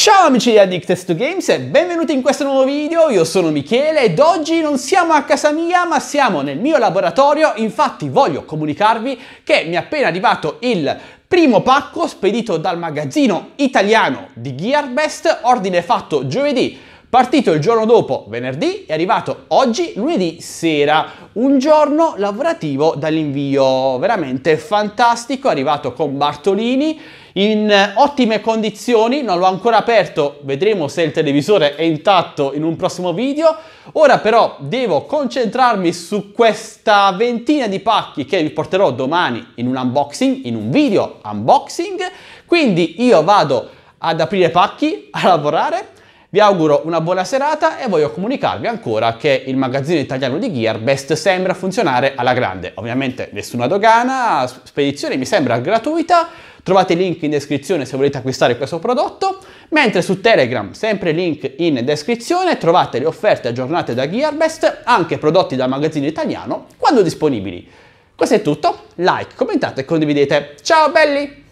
Ciao amici di Addicted2Games e benvenuti in questo nuovo video. Io sono Michele ed oggi non siamo a casa mia ma siamo nel mio laboratorio. Infatti voglio comunicarvi che mi è appena arrivato il primo pacco spedito dal magazzino italiano di Gearbest, ordine fatto giovedì, partito il giorno dopo, venerdì, è arrivato oggi, lunedì sera, un giorno lavorativo dall'invio veramente fantastico, è arrivato con Bartolini, in ottime condizioni, non l'ho ancora aperto, vedremo se il televisore è intatto in un prossimo video. Ora però devo concentrarmi su questa ventina di pacchi che vi porterò domani in un unboxing, in un video unboxing, quindi io vado ad aprire pacchi, a lavorare. Vi auguro una buona serata e voglio comunicarvi ancora che il magazzino italiano di Gearbest sembra funzionare alla grande. Ovviamente nessuna dogana, spedizione mi sembra gratuita, trovate il link in descrizione se volete acquistare questo prodotto, mentre su Telegram, sempre link in descrizione, trovate le offerte aggiornate da Gearbest, anche prodotti dal magazzino italiano, quando disponibili. Questo è tutto, like, commentate e condividete. Ciao belli!